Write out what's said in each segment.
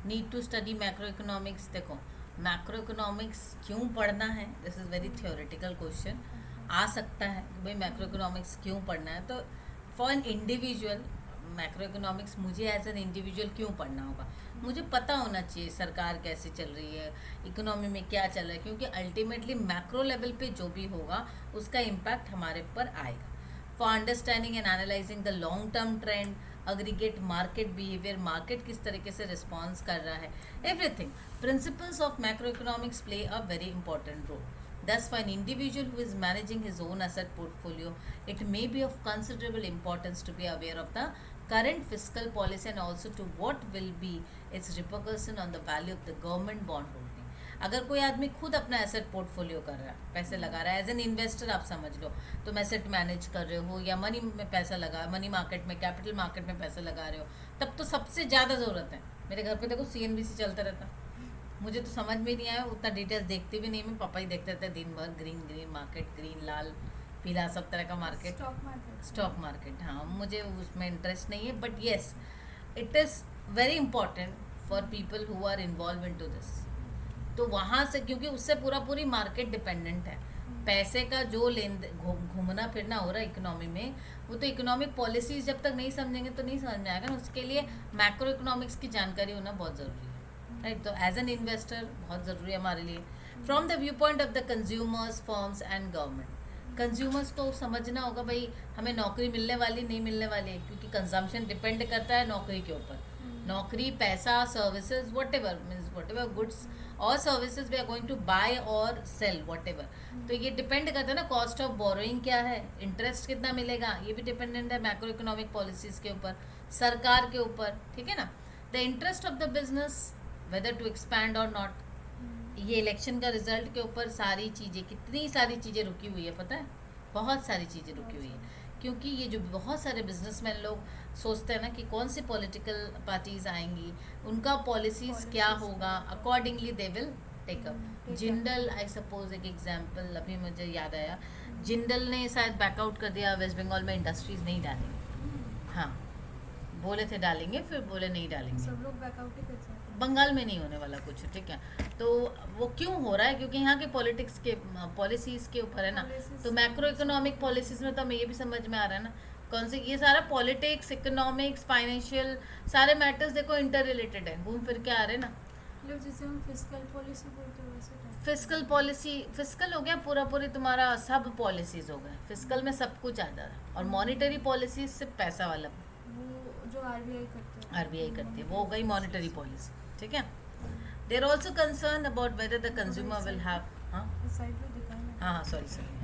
Need to study macroeconomics. देखो, macroeconomics क्यों पढ़ना है, this is very theoretical question आ सकता है कि भाई मैक्रो इकोनॉमिक्स क्यों पढ़ना है। तो for an individual macro economics मुझे एज एन इंडिविजुअल क्यों पढ़ना होगा, मुझे पता होना चाहिए सरकार कैसे चल रही है, इकोनॉमी में क्या चल रहा है, क्योंकि अल्टीमेटली मैक्रो लेवल पे जो भी होगा उसका इम्पैक्ट हमारे ऊपर आएगा। For understanding and analysing the long term trend, aggregate market behaviour, market किस तरीके से रिस्पॉन्स कर रहा है, everything. Principles of macro economics play a very important role. Thus, for an individual who is managing his own asset portfolio, it may be of considerable importance to be aware of the current fiscal policy and also to what will be its repercussion on the value of the government bond holding. अगर कोई आदमी खुद अपना asset portfolio कर रहा है, पैसे लगा रहा है, एज एन इन्वेस्टर आप समझ लो, तुम एसेट मैनेज कर रहे हो या मनी में पैसा लगा, मनी मार्केट में, कैपिटल मार्केट में पैसा लगा रहे हो, तब तो सबसे ज़्यादा ज़रूरत है। मेरे घर पे देखो CNBC चलता रहता, मुझे तो समझ में नहीं आया, उतना डिटेल्स देखते भी नहीं, मैं पापा ही देखते रहते दिन भर। ग्रीन ग्रीन मार्केट, ग्रीन लाल पीला सब तरह का मार्केट, स्टॉक मार्केट। हाँ, मुझे उसमें इंटरेस्ट नहीं है, but yes it is very important for people who are involve in to this. तो वहाँ से, क्योंकि उससे पूरी मार्केट डिपेंडेंट है, पैसे का जो लेन घूमना फिरना हो रहा है इकोनॉमी में, वो तो इकोनॉमिक पॉलिसीज जब तक नहीं समझेंगे तो नहीं समझ में आएगा ना। उसके लिए मैक्रो इकोनॉमिक्स की जानकारी होना बहुत ज़रूरी है, राइट। तो एज एन इन्वेस्टर बहुत ज़रूरी है हमारे लिए। From the view point of the consumers, firms and government, consumers को समझना होगा भाई हमें नौकरी मिलने वाली नहीं मिलने वाली है, क्योंकि कंजम्पशन डिपेंड करता है नौकरी के ऊपर। नौकरी, पैसा, सर्विसेज, वट एवर गुड्स और services we are going to buy और सेल, वट एवर, तो ये डिपेंड करता है ना। कॉस्ट ऑफ बोरोइंग क्या है, इंटरेस्ट कितना मिलेगा, ये भी डिपेंडेंट है मैक्रो इकोनॉमिक पॉलिसीज के ऊपर, सरकार के ऊपर, ठीक है ना। The interest of the business, whether to expand और नॉट, ये इलेक्शन का रिजल्ट के ऊपर सारी चीज़ें, कितनी सारी चीज़ें रुकी हुई है, पता है, बहुत सारी चीज़ें रुकी हुई है। क्योंकि ये जो बहुत सारे बिजनेसमैन लोग सोचते हैं ना कि कौन सी पॉलिटिकल पार्टीज आएंगी, उनका पॉलिसीज क्या होगा, accordingly they will take up. Jindal, I suppose एक एग्जांपल अभी मुझे याद आया, जिंदल ने शायद बैकआउट कर दिया, वेस्ट बंगाल में इंडस्ट्रीज नहीं डालेंगे। हाँ, बोले थे डालेंगे, फिर बोले नहीं डालेंगे। सब लोग बैकआउट ही कर सकते हैं। बंगाल में नहीं होने वाला कुछ, ठीक है। तो वो क्यों हो रहा है, क्योंकि यहाँ के पॉलिटिक्स के पॉलिसीज के ऊपर है ना। तो मैक्रो इकोनॉमिक पॉलिसीज में तो हमें ये भी समझ में आ रहा है ना, कौन से ये सारा पॉलिटिक्स, इकोनॉमिक्स, फाइनेंशियल सारे मैटर्स देखो इंटर रिलेटेड है, घूम फिर के आ रहे हैं ना। मतलब जैसे हम फिस्कल पॉलिसी बोलते हैं वैसे टाइप। फिस्कल पॉलिसी, फिस्कल हो गया पूरी तुम्हारा सब पॉलिसीज हो गए, फिस्कल में सब कुछ आ जा रहा है। और मॉनिटरी पॉलिसीज सिर्फ पैसा वाला, वो जो आरबीआई करते हैं, आरबीआई करती है, वो हो गई मॉनिटरी पॉलिसी, ठीक है। They are also concern about whether the consumer will have, हाँ साइड में दिखाया ना। हाँ, sorry.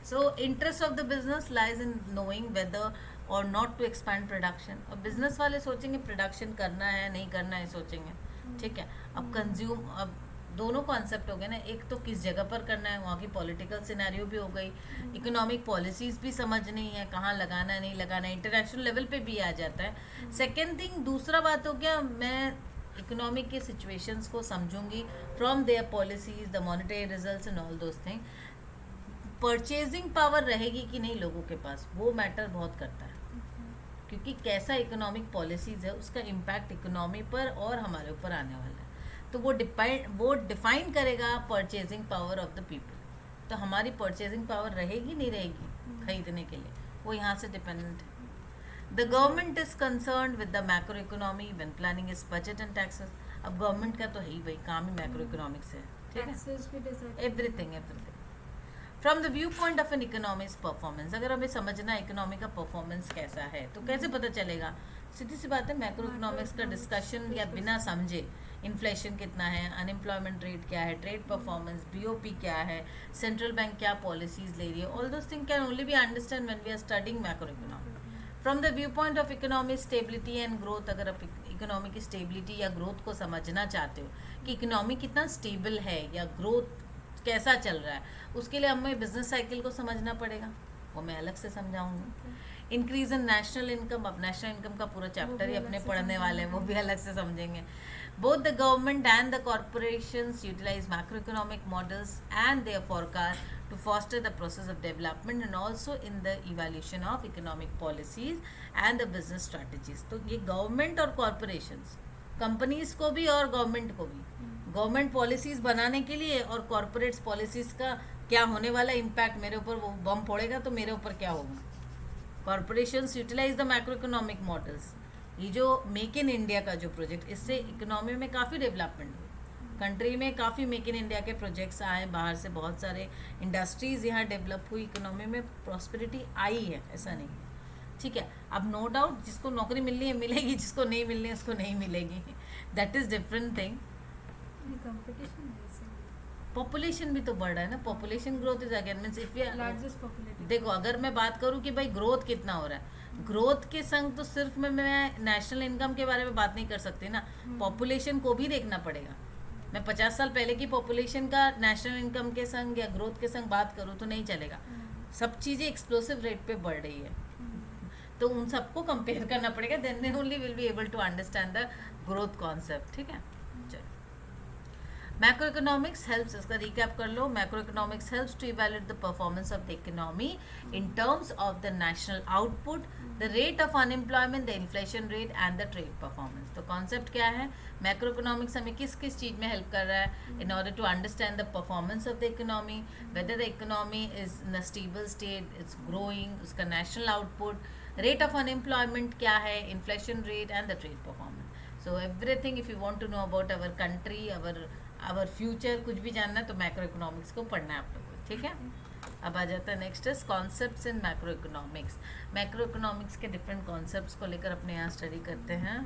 So interest of the business lies in knowing whether और नॉट टू एक्सपैंड प्रोडक्शन। और बिजनेस वाले सोचेंगे प्रोडक्शन करना है नहीं करना है सोचेंगे, ठीक है। अब दोनों कॉन्सेप्ट हो गए ना, एक तो किस जगह पर करना है, वहाँ की पॉलिटिकल सिनेरियो भी हो गई, इकोनॉमिक पॉलिसीज भी समझनी है, कहाँ लगाना है नहीं लगाना है, इंटरनेशनल लेवल पे भी आ जाता है। सेकेंड थिंग, दूसरा बात हो गया, मैं इकोनॉमिक के सिचुएशंस को समझूंगी from their policies, the monetary results and all those thing. Purchasing power रहेगी कि नहीं लोगों के पास, वो मैटर बहुत करता है, क्योंकि कैसा इकोनॉमिक पॉलिसीज है उसका इम्पैक्ट इकोनॉमी पर और हमारे ऊपर आने वाला है। तो वो डिफाइन करेगा purchasing power of the people. तो हमारी परचेजिंग पावर रहेगी नहीं रहेगी खरीदने के लिए, वो यहाँ से डिपेंडेंट है। The government is concern with the macro economy when planning is budget and taxes. अब गवर्नमेंट का तो है ही भाई काम ही मैक्रो इकोनॉमिक्स है, ठीक है, everything. From the view point of N economics performance, अगर हमें समझना इकोनॉमी का परफॉर्मेंस कैसा है तो कैसे पता चलेगा, सीधी सी बात है, मैक्रो इकोनॉमिक्स का डिस्कशन या बिना समझे इन्फ्लेशन कितना है, अनएम्प्लॉयमेंट रेट क्या है, ट्रेड परफॉर्मेंस, बीओपी क्या है, सेंट्रल बैंक क्या पॉलिसीज ले रही है, all those thing can only be understand when we are studying macro economy. From the view point of economy stability and growth, अगर आप इकोनॉमी की स्टेबिलिटी या ग्रोथ को समझना चाहते हो कि इकोनॉमी कितना स्टेबल है या ग्रोथ कैसा चल रहा है, उसके लिए हमें बिजनेस साइकिल को समझना पड़ेगा, वो मैं अलग से समझाऊंगी। इंक्रीज इन नेशनल इनकम, अब नेशनल इनकम का पूरा चैप्टर ही अपने पढ़ने वाले हैं, वो भी अलग से समझेंगे। Both the government and the corporations utilise macro economic models and their forecast to foster the process of development and also in the evaluation of economic policies and the business strategies। तो ये government और corporations, companies को भी और government को भी। Government policies बनाने के लिए और कॉरपोरेट्स पॉलिसीज का क्या होने वाला इम्पैक्ट, मेरे ऊपर वो बम फोड़ेगा तो मेरे ऊपर क्या होगा। Corporations utilise the macro economic models. ये जो मेक इन इंडिया का जो प्रोजेक्ट, इससे इकोनॉमी में काफ़ी डेवलपमेंट हुई। कंट्री में काफ़ी मेक इन इंडिया के प्रोजेक्ट्स आए, बाहर से बहुत सारे इंडस्ट्रीज़ यहाँ डेवलप हुई, इकोनॉमी में प्रॉस्पेरिटी आई है, ऐसा नहीं है। ठीक है, अब नो डाउट जिसको नौकरी मिलनी है मिलेगी, जिसको नहीं मिलनी है उसको नहीं मिलेगी, that is different thing. Competition population भी तो बढ़ रहा है ना, population growth is again means if largest populated. देखो अगर मैं बात करूँ कि भाई ग्रोथ कितना हो रहा है, ग्रोथ के संग तो सिर्फ मैं नेशनल इनकम के बारे में बात नहीं कर सकती ना, पॉपुलेशन को भी देखना पड़ेगा। मैं 50 साल पहले की पॉपुलेशन का नेशनल इनकम के संग या ग्रोथ के संग बात करूँ तो नहीं चलेगा। सब चीज़ें एक्सप्लोसिव रेट पे बढ़ रही है, तो उन सबको कंपेयर करना पड़ेगा, then only will be able to understand the growth concept. ठीक है, चलो मैक्रो इकोनॉमिक्स हेल्प्स, इसका रिकैप कर लो। Macroeconomics helps to evaluate the performance of the economy in terms of the national output, the rate of unemployment, the inflation rate and the trade performance. तो concept क्या है, macro economics हमें किस किस चीज़ में help कर रहा है, in order to understand the performance of the economy, whether the economy is in a stable state, it's growing, उसका national output, rate of unemployment क्या है, inflation rate and the trade performance. So everything if you want to know about our country, our future, कुछ भी जानना है तो macro economics को पढ़ना है आप लोगों को। ठीक है, अब आ जाता है next is concepts in macro economics. Macro economics के डिफरेंट कॉन्सेप्ट्स को लेकर अपने यहाँ स्टडी करते हैं।